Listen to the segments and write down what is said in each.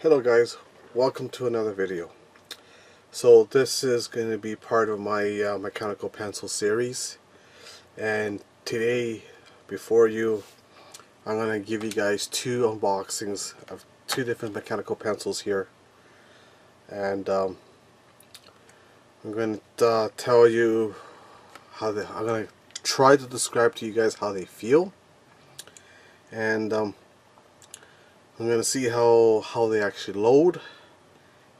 Hello guys, welcome to another video. So this is going to be part of my mechanical pencil series, and today before you I'm going to give you guys two unboxings of two different mechanical pencils here, and I'm going to tell you how I'm going to try to describe to you guys how they feel, and I'm going to see how they actually load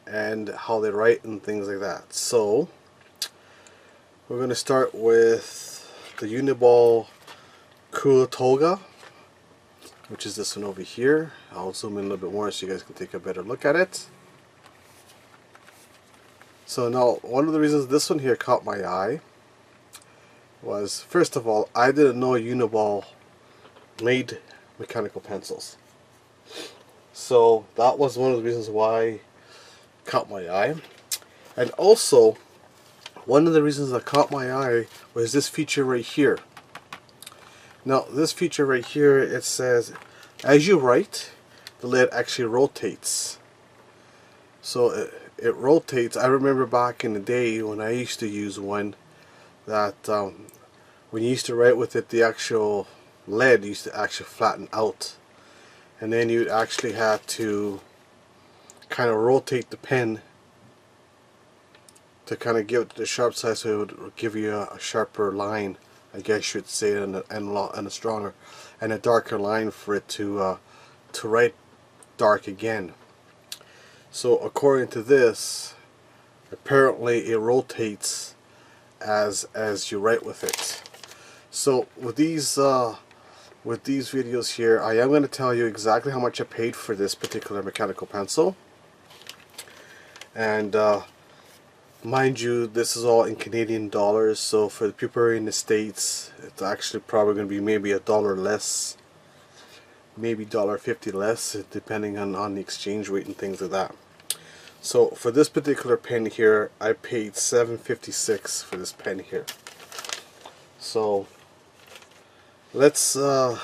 and how they write and things like that. So we're going to start with the uni-ball Kuru Toga, which is this one over here. I'll zoom in a little bit more so you guys can take a better look at it. So now, one of the reasons this one here caught my eye was, first of all, I didn't know uni-ball made mechanical pencils. So that was one of the reasons why it caught my eye. And also, one of the reasons that caught my eye was this feature right here. Now this feature right here, it says as you write, the lead actually rotates. So it rotates. I remember back in the day when I used to use one that when you used to write with it, the actual lead used to actually flatten out, and then you'd actually have to kind of rotate the pen to kind of give it the sharp side, so it would give you a sharper line, I guess you'd say, and a stronger and a darker line for it to write dark again. So according to this, apparently it rotates as you write with it. So with these videos here, I am going to tell you exactly how much I paid for this particular mechanical pencil, and mind you, this is all in Canadian dollars, so for the people in the States, it's actually probably going to be maybe $1 less, maybe $1.50 less, depending on the exchange rate and things like that. So for this particular pen here, I paid $7.56 for this pen here. So let's go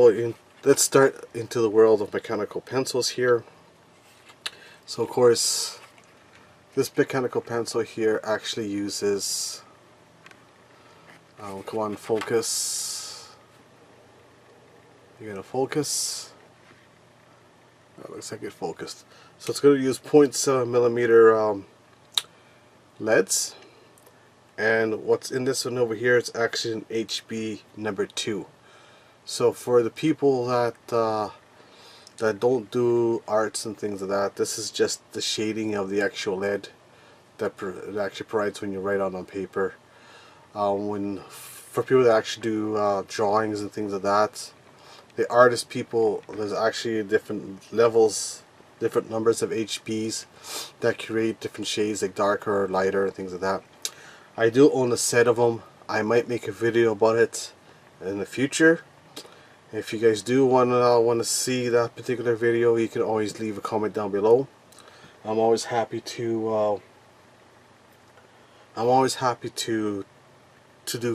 in. Let's start into the world of mechanical pencils here. So of course, this mechanical pencil here actually uses, come on, focus. You're gonna focus. Oh, looks like it focused. So it's going to use 0.7mm leads, and what's in this one over here, it's actually an HB number 2. So for the people that don't do arts and things like that, this is just the shading of the actual lead that it actually provides when you write on paper. For people that actually do drawings and things like that, the artist people, there's actually different levels, different numbers of HBs that create different shades, like darker or lighter and things like that. I do own a set of them. I might make a video about it in the future. If you guys do want to see that particular video, you can always leave a comment down below. I'm always happy to do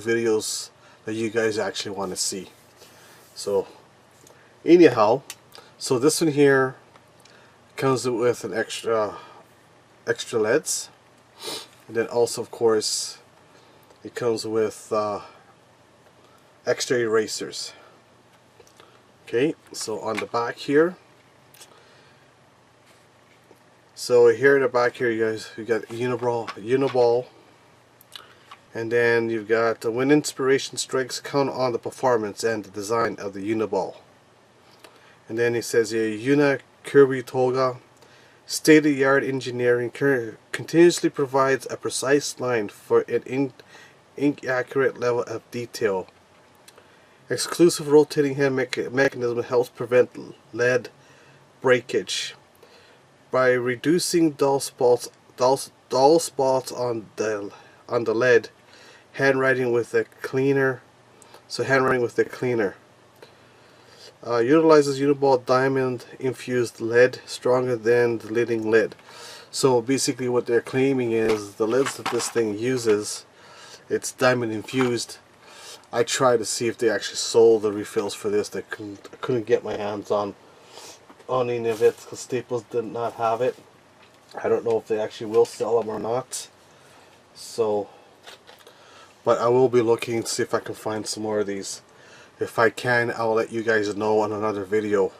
videos that you guys actually want to see. So anyhow, so this one here comes with an extra leads, and then also of course it comes with extra erasers. Okay, so on the back here, so here in the back here, you guys, you got uni-ball, and then you've got when inspiration strikes, count on the performance and the design of the uni-ball. And then it says here, Kuru Toga, state-of-the-art engineering, continuously provides a precise line for an ink-accurate level of detail. Exclusive rotating hand mechanism helps prevent lead breakage by reducing dull spots on the lead. Handwriting with a cleaner. Utilizes uni-ball diamond infused lead, stronger than the leading lead. So basically what they're claiming is the leads that this thing uses, it's diamond infused. I tried to see if they actually sold the refills for this. I couldn't get my hands on on any of it because Staples did not have it. I don't know if they actually will sell them or not. So, but I will be looking to see if I can find some more of these. If I can, I'll let you guys know on another video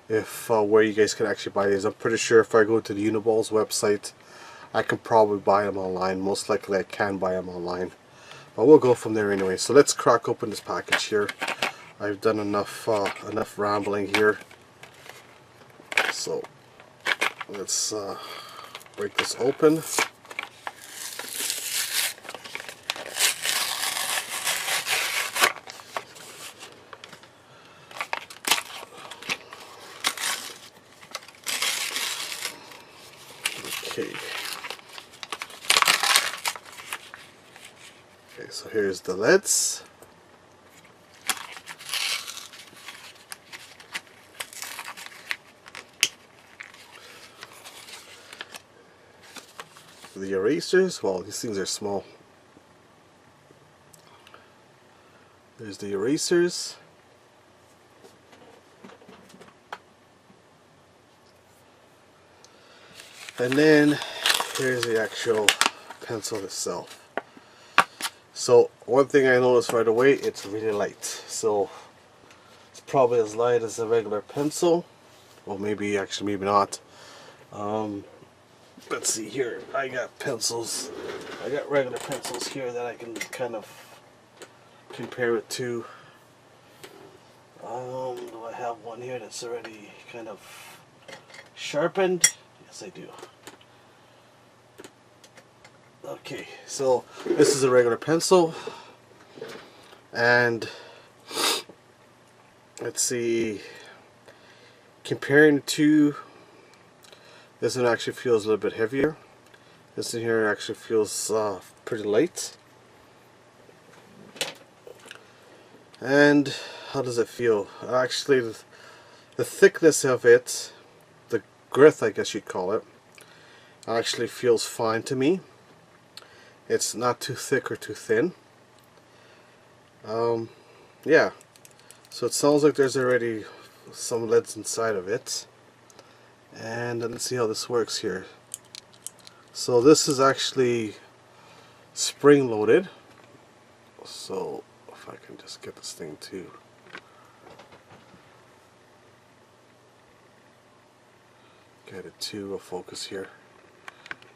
if where you guys can actually buy these. I'm pretty sure if I go to the uni-ball's website, I can probably buy them online. Most likely I can buy them online. But we'll go from there anyway. So let's crack open this package here. I've done enough rambling here. So let's break this open. Okay. Okay, so here's the lids. The erasers, well, these things are small. There's the erasers. And then here's the actual pencil itself. So one thing I noticed right away, it's really light. So it's probably as light as a regular pencil. Well, maybe, actually maybe not. Let's see here. I got pencils. I got regular pencils here that I can kind of compare it to. Do I have one here that's already kind of sharpened? Yes, I do. Okay, so this is a regular pencil, and let's see, comparing to this one actually feels a little bit heavier. This one here actually feels pretty light. And how does it feel? Actually, the thickness of it, the girth I guess you'd call it, actually feels fine to me. It's not too thick or too thin. Yeah, so it sounds like there's already some lids inside of it. And let's see how this works here. So this is actually spring loaded. So if I can just get this thing to get it to a focus here,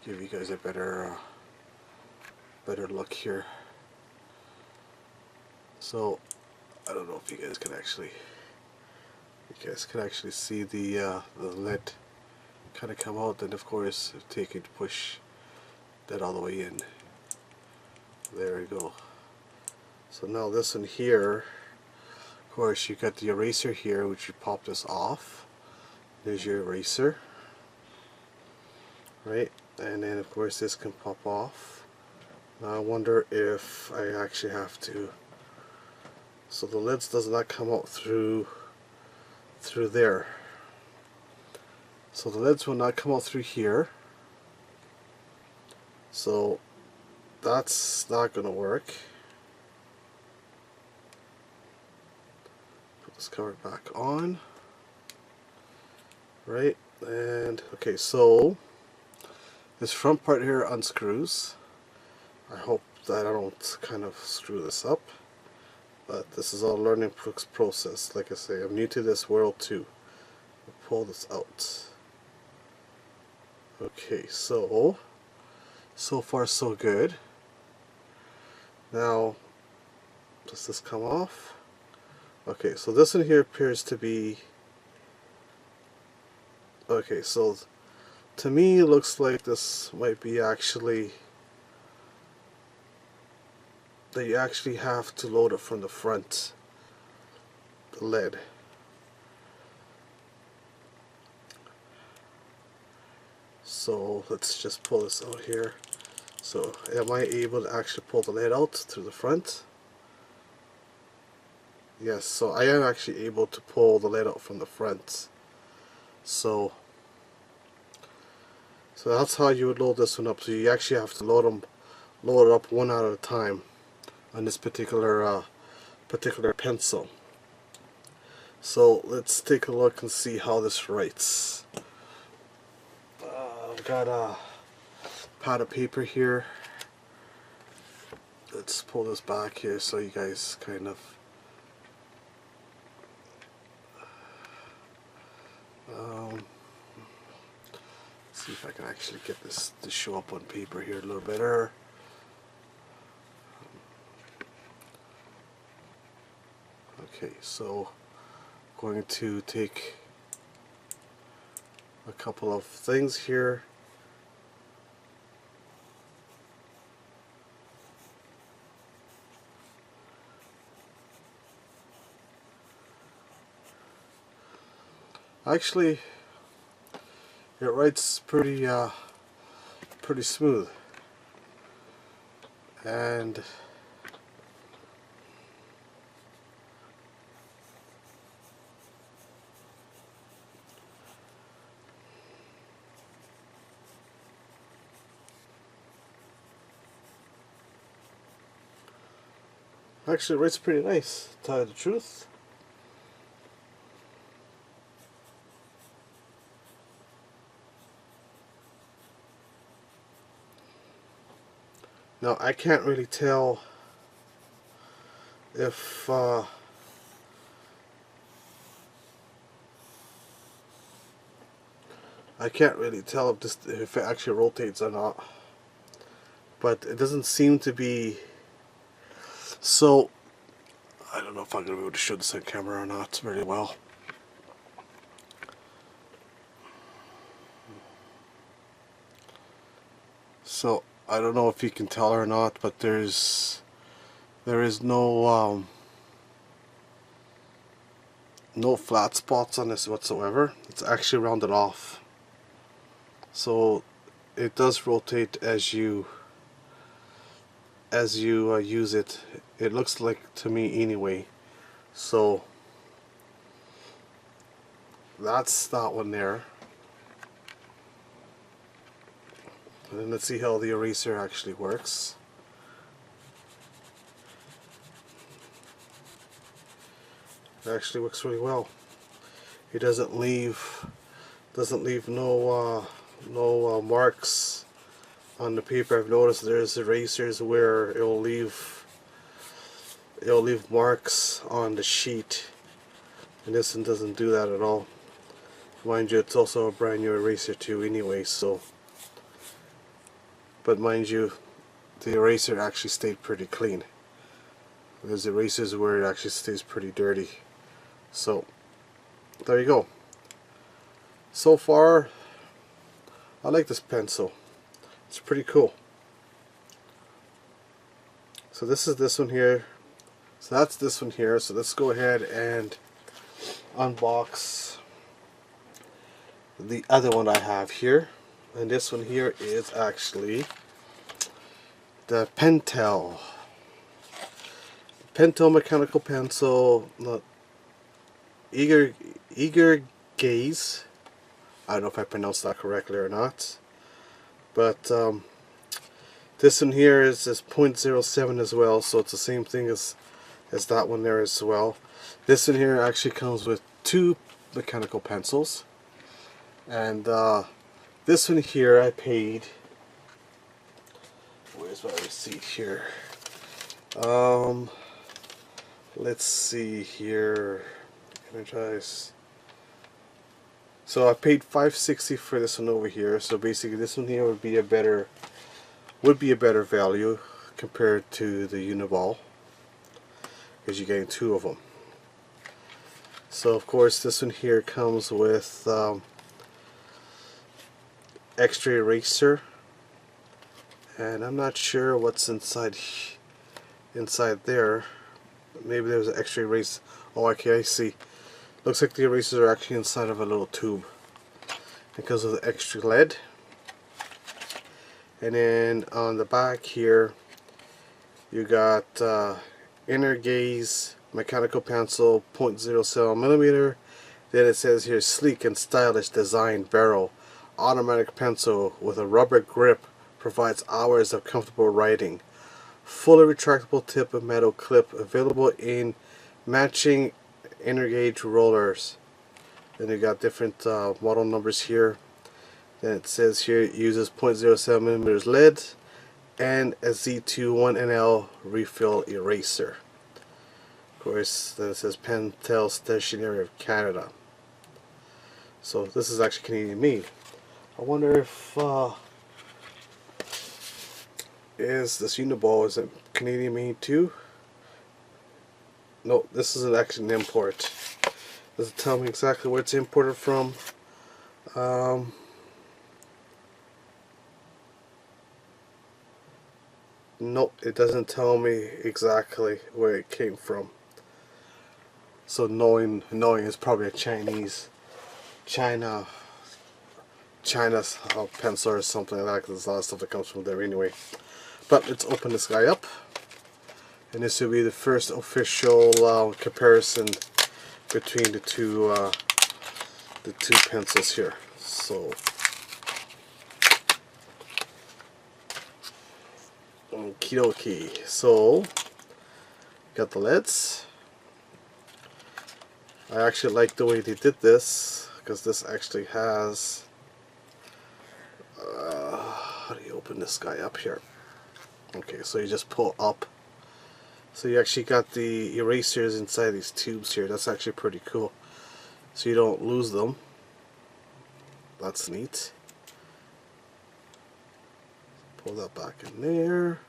give you guys a better look here. So I don't know if you guys can actually see the lid kind of come out, and of course take it, push that all the way in. There we go. So now this one here, of course you got the eraser here, which you pop this off. There's your eraser, right? And then of course this can pop off. Now I wonder if I actually have to, so the lids does not come out through there. So the lids will not come out through here. So that's not going to work. Put this cover back on. Right, and okay, so this front part here unscrews. I hope that I don't kind of screw this up. But this is all a learning process. Like I say, I'm new to this world too. I'll pull this out. Okay, so far so good. Now, does this come off? Okay, so this one here appears to be, okay, so to me it looks like this might be actually, that you actually have to load it from the front, the lid. So let's just pull this out here. So am I able to actually pull the lid out through the front? Yes, so I am actually able to pull the lid out from the front. So that's how you would load this one up. So you actually have to load it up one at a time on this particular pencil. So let's take a look and see how this writes. I've got a pad of paper here. Let's pull this back here so you guys kind of see if I can actually get this to show up on paper here a little better. Okay, so I'm going to take a couple of things here. Actually, it writes pretty smooth, and actually it writes pretty nice, to tell you the truth. Now I can't really tell if if it actually rotates or not, but it doesn't seem to be. So I don't know if I'm going to be able to show this on camera or not very well. So I don't know if you can tell or not, but there is no flat spots on this whatsoever. It's actually rounded off, so it does rotate as you use it. It looks like to me anyway. So that's that one there. And then let's see how the eraser actually works. It actually works really well. It doesn't leave no marks on the paper. I've noticed there's erasers where it'll leave marks on the sheet, and this one doesn't do that at all. Mind you, it's also a brand new eraser too anyway, so. But mind you, the eraser actually stayed pretty clean. There's erasers where it actually stays pretty dirty. So there you go. So far, I like this pencil. It's pretty cool. So this is this one here. So that's this one here. So let's go ahead and unbox the other one I have here. And this one here is actually the Pentel mechanical pencil, not energize. I don't know if I pronounced that correctly or not, but this one here is 0.07 as well, so it's the same thing as that one there as well. This one here actually comes with two mechanical pencils, and this one here I paid, where's my receipt here? Let's see here, energize. So I paid $5.60 for this one over here. So basically this one here would be a better value compared to the uni-ball, because you're getting two of them. So of course this one here comes with extra eraser, and I'm not sure what's inside there. Maybe there's an extra eraser. Oh, okay, I see. Looks like the erasers are actually inside of a little tube because of the extra lead. And then on the back here you got energize mechanical pencil, 0.07mm. Then it says here, sleek and stylish design barrel, automatic pencil with a rubber grip, provides hours of comfortable writing. Fully retractable tip of metal clip, available in matching energize rollers. Then you got different model numbers here. Then it says here it uses 0.07 millimeters lead and a Z2 refill eraser. Of course, then it says Pentel Stationery of Canada. So this is actually Canadian made. I wonder if is this uni-ball, is it Canadian made too? No, this is actually an import. Doesn't tell me exactly where it's imported from. Nope, it doesn't tell me exactly where it came from. So knowing it's probably a China's pencil or something like that, because there's a lot of stuff that comes from there anyway. But let's open this guy up, and this will be the first official comparison between the two pencils here. So okie dokie. So got the leads. I actually like the way they did this, because this actually has how do you open this guy up here? Okay, so you just pull up, so you actually got the erasers inside these tubes here. That's actually pretty cool, so you don't lose them. That's neat. Pull that back in there.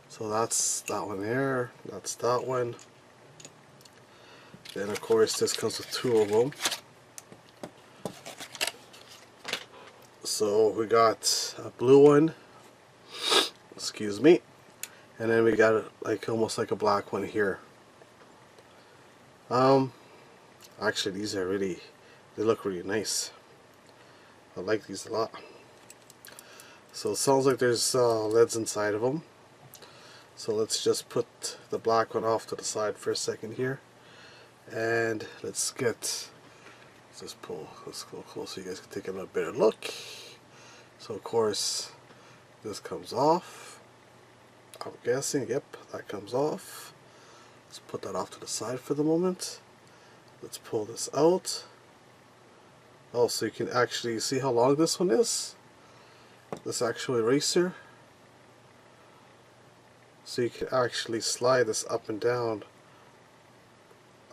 So that's that one there, that's that one. Then of course this comes with two of them. So we got a blue one, excuse me, and then we got like almost like a black one here. Actually these are really, they look really nice. I like these a lot. So it sounds like there's leads inside of them. So let's just put the black one off to the side for a second here, and let's just pull, let's go close so you guys can take a little better look. So of course this comes off, I'm guessing. Yep, that comes off. Let's put that off to the side for the moment. Let's pull this out. Oh, so you can actually see how long this one is, this actual eraser. So you can actually slide this up and down,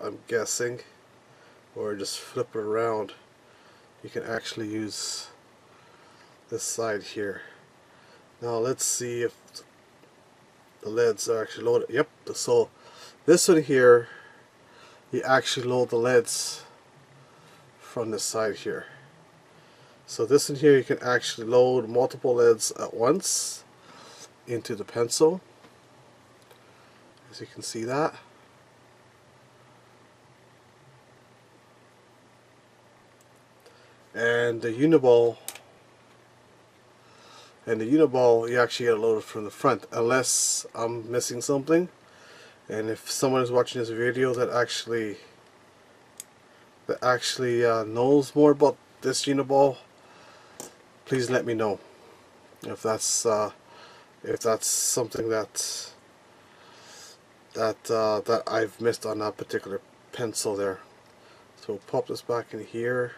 I'm guessing, or just flip it around. You can actually use this side here. Now let's see if the leads are actually loaded. Yep, so this one here, you actually load the leads from this side here. So this one here, you can actually load multiple leads at once into the pencil, as you can see that. And the uni-ball, you actually get it loaded from the front, unless I'm missing something. And if someone is watching this video that actually knows more about this uni-ball, please let me know if that's something that I've missed on that particular pencil there. So we'll pop this back in here,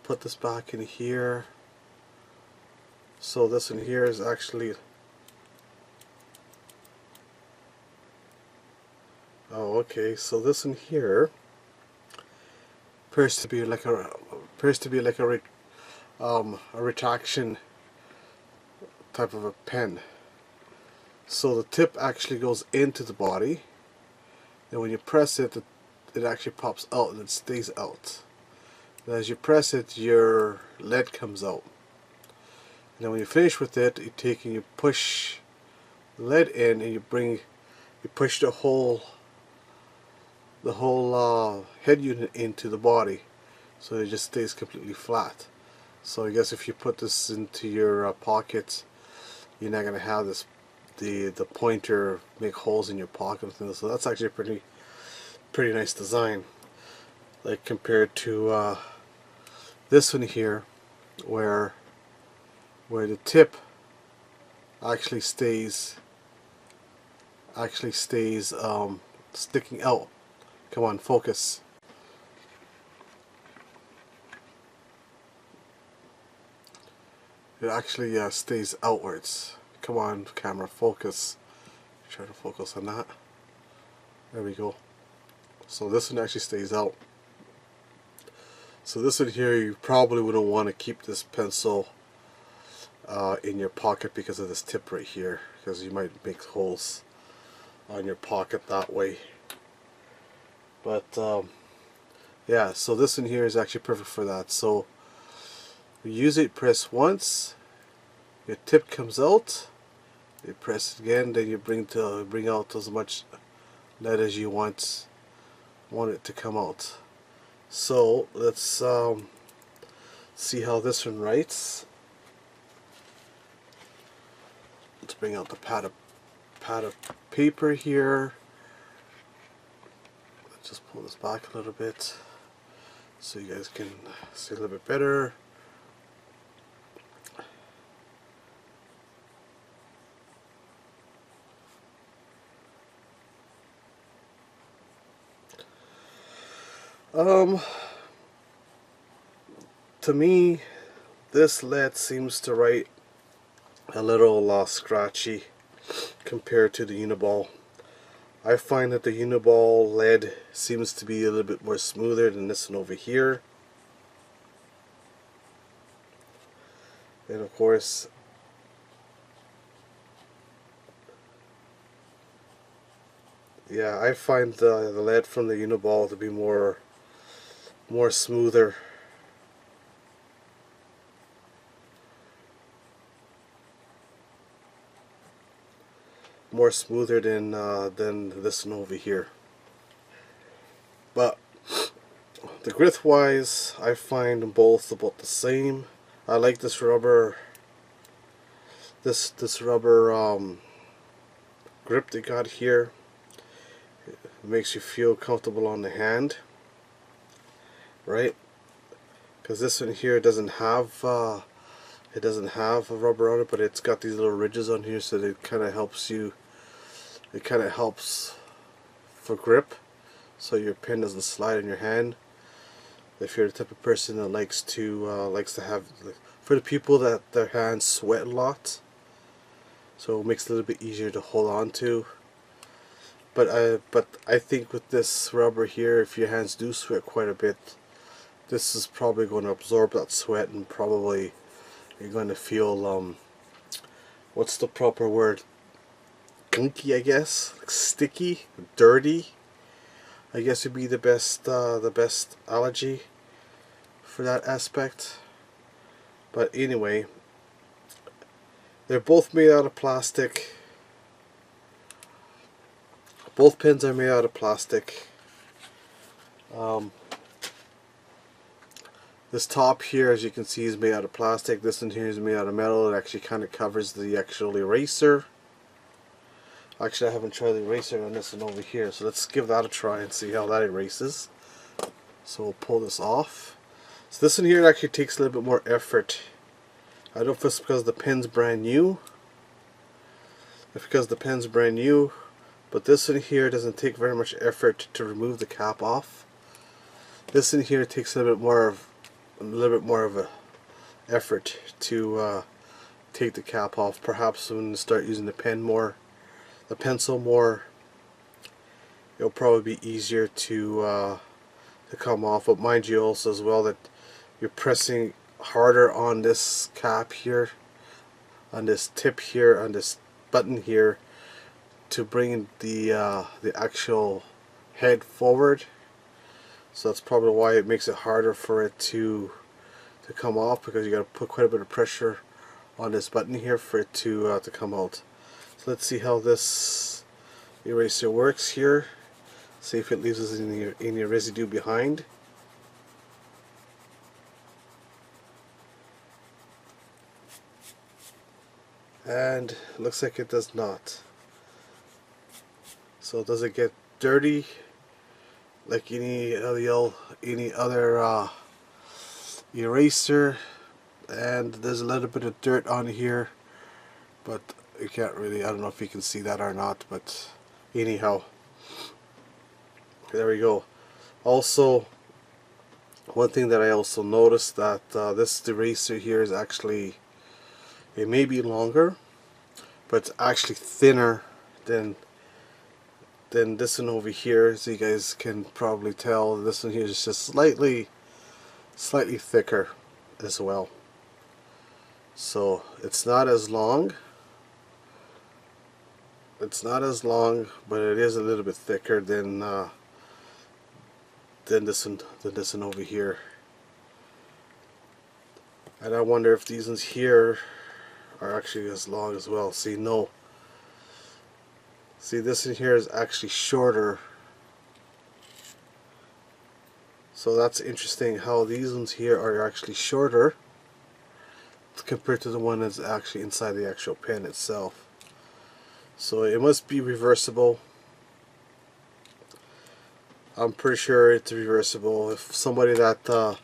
put this back in here. So this in here is actually, oh okay, so this in here appears to be like a retraction type of a pen. So the tip actually goes into the body, and when you press it, it actually pops out and it stays out. And as you press it, your lead comes out. And then when you finish with it, you take and you push the lead in, and you push the whole head unit into the body, so it just stays completely flat. So I guess if you put this into your pocket, you're not going to have this the pointer make holes in your pocket. So that's actually a pretty nice design, like compared to this one here, where the tip actually stays sticking out Come on, focus. It actually stays outwards. Come on, camera, focus. Try to focus on that. There we go. So this one actually stays out. So this one here, you probably wouldn't want to keep this pencil in your pocket because of this tip right here, because you might make holes on your pocket that way. But yeah, so this one here is actually perfect for that. So you use it, press once, your tip comes out, you press it again, then you bring out as much lead as you want it to come out. So let's see how this one writes. Let's bring out the pad of paper here. Let's just pull this back a little bit so you guys can see a little bit better. To me, this lead seems to write a little scratchy compared to the uni-ball. I find that the uni-ball lead seems to be a little bit more smoother than this one over here. And of course, yeah, I find the lead from the uni-ball to be more smoother. More smoother than this one over here. But the grit wise, I find them both about the same. I like this rubber grip they got here. It makes you feel comfortable on the hand, right? Because this one here doesn't have a rubber on it, but it's got these little ridges on here, so it kind of helps you. It kind of helps for grip, so your pen doesn't slide in your hand. If you're the type of person that likes to have, for the people that their hands sweat a lot, so it makes it a little bit easier to hold on to. But I think with this rubber here, if your hands do sweat quite a bit, this is probably going to absorb that sweat, and probably you're going to feel what's the proper word? Gunky, I guess, like sticky, dirty. I guess would be the best allergy for that aspect. But anyway, they're both made out of plastic. Both pens are made out of plastic. This top here, as you can see, is made out of plastic. This one here is made out of metal. It actually kind of covers the actual eraser. Actually, I haven't tried the eraser on this one over here, so let's give that a try and see how that erases. So we'll pull this off. So this one here actually takes a little bit more effort. I don't know if it's because the pen's brand new. If because the pen's brand new, but this one here doesn't take very much effort to remove the cap off. This one here takes a little bit more of a effort to take the cap off. Perhaps when you start using the pencil more, it'll probably be easier to come off. But mind you also as well that you're pressing harder on this cap here, on this tip here, on this button here, to bring the actual head forward. So that's probably why it makes it harder for it to come off, because you got to put quite a bit of pressure on this button here for it to come out. So let's see how this eraser works here. See if it leaves us any residue behind. And it looks like it does not. So does it get dirty like any other eraser? And there's a little bit of dirt on here, but you can't really, I don't know if you can see that or not, but anyhow, There we go. Also, one thing that I also noticed that this eraser here is actually, it may be longer, but it's actually thinner than this one over here. As you guys can probably tell, this one here is just slightly thicker as well. So it's not as long. It's not as long, but it is a little bit thicker than this one over here. And I wonder if these ones here are actually as long as well. See, no. See, this one here is actually shorter. So that's interesting how these ones here are actually shorter compared to the one that's actually inside the actual pen itself. So it must be reversible. I'm pretty sure it's reversible. If somebody that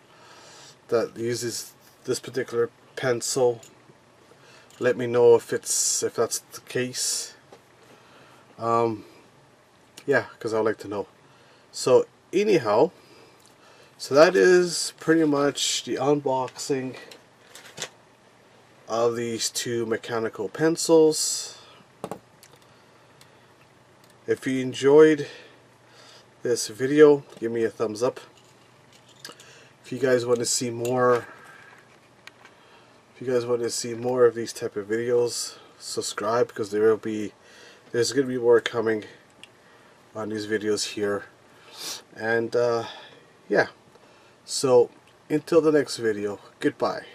uses this particular pencil, let me know if that's the case. Yeah, because I'd like to know. So anyhow, so that is pretty much the unboxing of these two mechanical pencils. If you enjoyed this video, give me a thumbs up. If you guys want to see more, of these type of videos, subscribe, because there's going to be more coming on these videos here. And yeah, so until the next video, goodbye.